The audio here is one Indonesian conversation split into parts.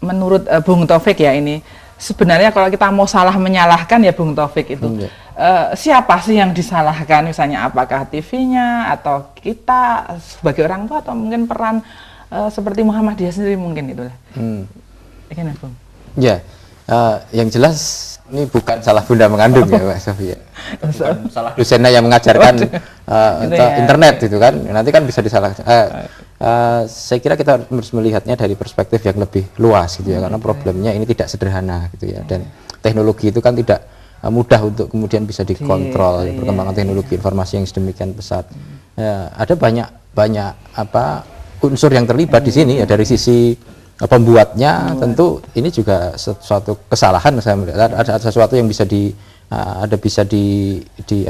menurut Bung Taufik ya ini, sebenarnya kalau kita mau salah menyalahkan ya Bung Taufik itu, siapa sih yang disalahkan? Misalnya apakah TV-nya atau kita sebagai orang tua atau mungkin peran seperti Muhammadiyah sendiri mungkin itulah. Gimana Bung? Ya, yang jelas ini bukan salah bunda mengandung ya Mbak Sofia. Bukan salah dosennya yang mengajarkan internet itu kan. Nanti kan bisa disalahkan. Saya kira kita harus melihatnya dari perspektif yang lebih luas gitu ya, karena problemnya ini tidak sederhana gitu ya, dan teknologi itu kan tidak mudah untuk kemudian bisa dikontrol. Perkembangan teknologi informasi yang sedemikian pesat. Ada banyak unsur yang terlibat di sini ya, dari sisi pembuatnya tentu ini juga suatu kesalahan. Saya melihat ada sesuatu yang bisa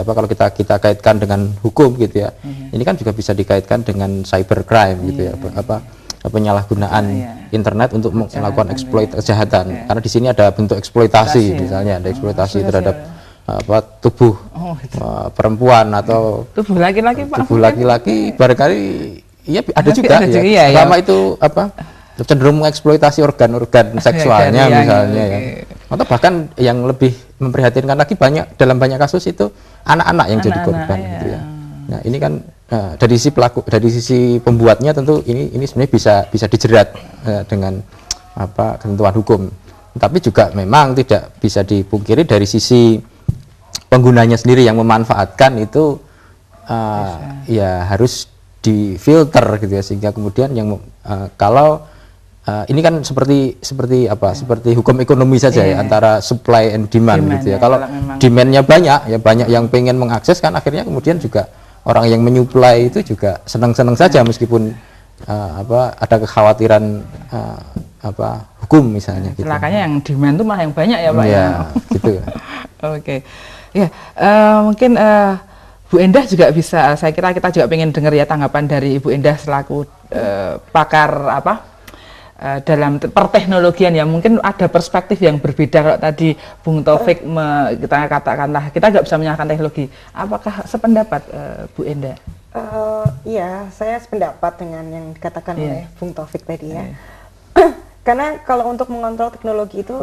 kalau kita kaitkan dengan hukum gitu ya. Ini kan juga bisa dikaitkan dengan cybercrime gitu ya, penyalahgunaan internet untuk melakukan kejahatan. Karena di sini ada bentuk eksploitasi, misalnya ada eksploitasi terhadap tubuh perempuan atau tubuh laki-laki barangkali ya ada juga ya. Selama itu cenderung mengeksploitasi organ-organ seksualnya misalnya ya. Atau bahkan yang lebih memprihatinkan lagi, dalam banyak kasus itu anak-anak yang jadi korban gitu ya. Nah, ini kan dari sisi pembuatnya tentu ini sebenarnya bisa dijerat dengan ketentuan hukum. Tapi juga memang tidak bisa dipungkiri dari sisi penggunanya sendiri yang memanfaatkan itu ya harus difilter gitu ya, sehingga kemudian yang kalau ini kan seperti hukum ekonomi saja ya, antara supply and demand gitu ya. Kalau demandnya banyak yang pengen mengakses, kan akhirnya kemudian juga orang yang menyuplai itu juga senang-senang saja meskipun ada kekhawatiran hukum misalnya. Celakanya yang demand itu malah yang banyak ya Pak ya. Gitu. Oke. Ya, mungkin Bu Endah juga bisa, saya kira kita juga pengen dengar ya tanggapan dari Ibu Endah selaku pakar dalam perteknologian ya, mungkin ada perspektif yang berbeda. Kalau tadi Bung Taufik kita katakanlah kita nggak bisa menyalahkan teknologi, apakah sependapat Bu Endah? Iya, saya sependapat dengan yang dikatakan oleh Bung Taufik tadi ya. Karena kalau untuk mengontrol teknologi itu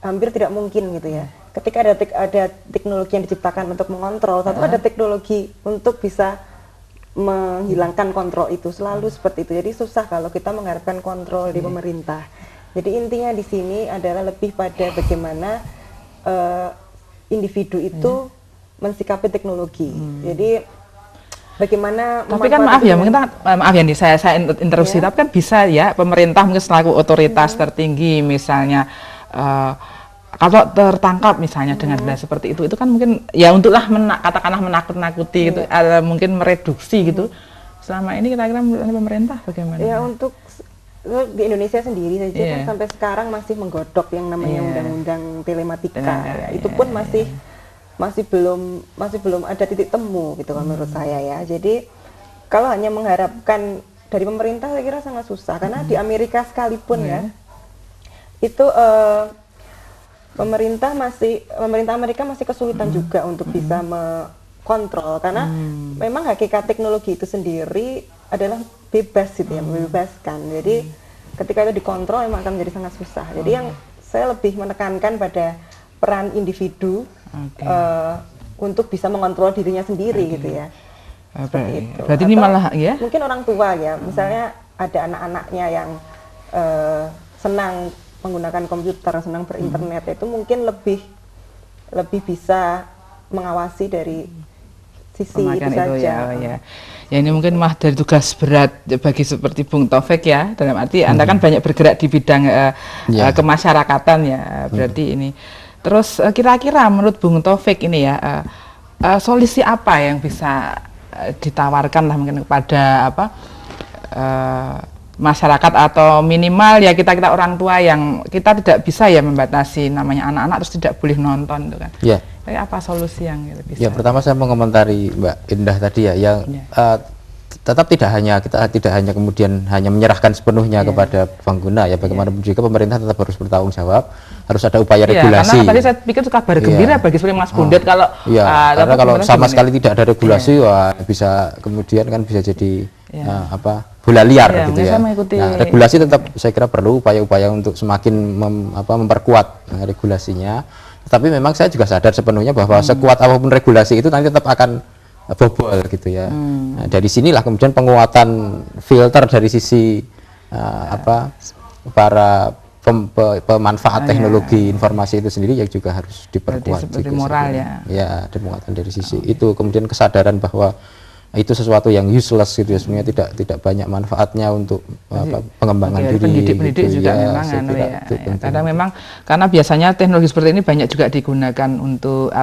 hampir tidak mungkin gitu ya. Ketika ada teknologi yang diciptakan untuk mengontrol, tentu ada teknologi untuk bisa menghilangkan kontrol itu, selalu seperti itu. Jadi susah kalau kita mengharapkan kontrol di pemerintah. Jadi intinya di sini adalah lebih pada bagaimana individu itu mensikapi teknologi. Jadi bagaimana. Tapi kan maaf ya, mungkin maaf ya nih saya interupsi. Tapi kan bisa ya pemerintah mungkin selaku otoritas tertinggi misalnya. Kalau tertangkap misalnya dengan dana seperti itu kan mungkin ya untuklah katakanlah menakut-nakuti gitu, mungkin mereduksi gitu. Selama ini kira-kira pemerintah bagaimana? Ya untuk di Indonesia sendiri saja kan sampai sekarang masih menggodok yang namanya undang-undang telematika. Itu pun masih belum ada titik temu gitu kan menurut saya ya. Jadi kalau hanya mengharapkan dari pemerintah saya kira sangat susah, karena di Amerika sekalipun ya itu pemerintah Amerika masih kesulitan juga untuk bisa mengontrol, karena memang hakikat teknologi itu sendiri adalah bebas gitu ya, membebaskan. Jadi ketika itu dikontrol memang akan menjadi sangat susah. Jadi yang saya lebih menekankan pada peran individu untuk bisa mengontrol dirinya sendiri gitu ya. Seperti itu. Berarti ini malah ya? Mungkin orang tua ya, misalnya ada anak-anaknya yang senang menggunakan komputer, senang berinternet, itu mungkin lebih bisa mengawasi dari sisi itu saja. Ya ini mungkin mah dari tugas berat bagi seperti Bung Taufik ya, dalam arti Anda kan banyak bergerak di bidang kemasyarakatan ya, berarti ini. Terus kira-kira menurut Bung Taufik ini ya, solusi apa yang bisa ditawarkan lah mungkin kepada masyarakat, atau minimal ya kita orang tua yang kita tidak bisa ya membatasi namanya anak-anak terus tidak boleh nonton itu kan. Tapi apa solusi yang bisa? Ya, pertama saya mau komentari Mbak Indah tadi ya, yang tetap kita tidak hanya kemudian hanya menyerahkan sepenuhnya kepada pengguna ya, bagaimanapun juga pemerintah tetap harus bertanggung jawab, harus ada upaya regulasi. Karena tadi saya pikir itu kabar gembira bagi seperti Mas Bundet kalau karena kalau sama sekali tidak ada regulasi, wah bisa kemudian kan bisa jadi bola liar gitu ya. Nah, regulasi tetap saya kira perlu upaya-upaya untuk semakin memperkuat regulasinya. Tapi memang saya juga sadar sepenuhnya bahwa sekuat apapun regulasi itu nanti tetap akan bobol gitu ya. Nah, dari sinilah kemudian penguatan filter dari sisi para pemanfaat teknologi informasi itu sendiri yang juga harus diperkuat. Seperti moral ya. Ya, penguatan dari sisi itu, kemudian kesadaran bahwa itu sesuatu yang useless gitu ya, sebenarnya tidak banyak manfaatnya untuk pengembangan diri. Pendidik gitu, juga memang karena memang karena biasanya teknologi seperti ini banyak juga digunakan untuk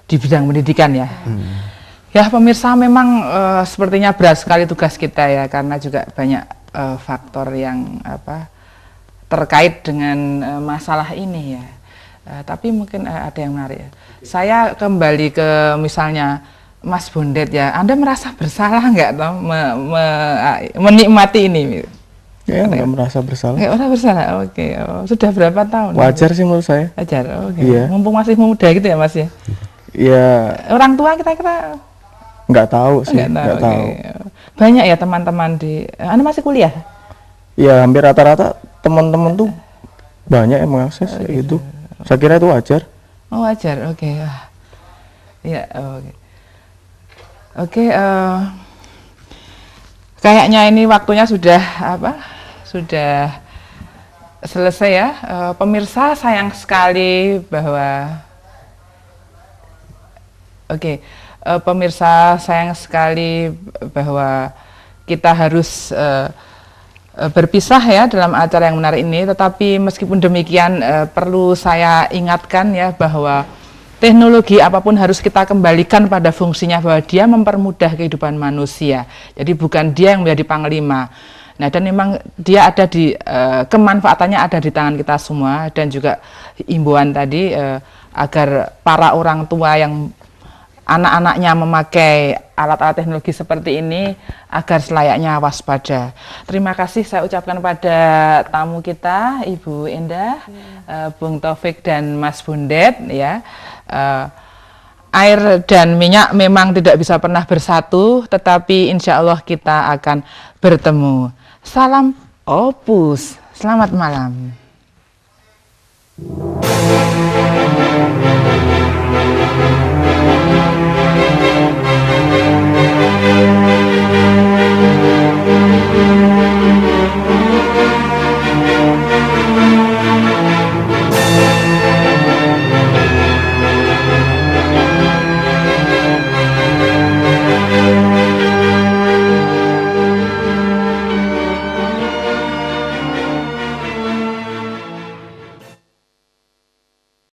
di bidang pendidikan ya. Ya pemirsa, memang sepertinya berat sekali tugas kita ya, karena juga banyak faktor yang terkait dengan masalah ini ya. Tapi mungkin ada yang menarik ya. Saya kembali ke misalnya Mas Bondet ya, Anda merasa bersalah nggak toh menikmati ini? Ya, nggak merasa bersalah. Nggak merasa bersalah, oke. Oh, sudah berapa tahun? Wajar sih menurut saya. Wajar, oke. Iya. Mumpung masih muda gitu ya Mas ya? Iya. Orang tua kira-kira? Nggak tahu sih, nggak tahu. Banyak ya teman-teman Anda masih kuliah? Ya, hampir rata-rata teman-teman tuh banyak yang mengakses gitu. Saya kira itu wajar. Oh wajar, oke. Ya, oke. Oke, kayaknya ini waktunya sudah sudah selesai ya. Pemirsa, sayang sekali bahwa pemirsa, sayang sekali bahwa kita harus berpisah ya dalam acara yang menarik ini. Tetapi meskipun demikian perlu saya ingatkan ya bahwa teknologi apapun harus kita kembalikan pada fungsinya, bahwa dia mempermudah kehidupan manusia. Jadi bukan dia yang menjadi panglima. Nah, dan memang dia ada di kemanfaatannya ada di tangan kita semua, dan juga himbauan tadi agar para orang tua yang anak-anaknya memakai alat-alat teknologi seperti ini agar selayaknya waspada. Terima kasih saya ucapkan pada tamu kita, Ibu Endah, Bung Taufik dan Mas Bondet ya. Air dan minyak memang tidak bisa pernah bersatu, tetapi insya Allah kita akan bertemu. Salam Opus, selamat malam.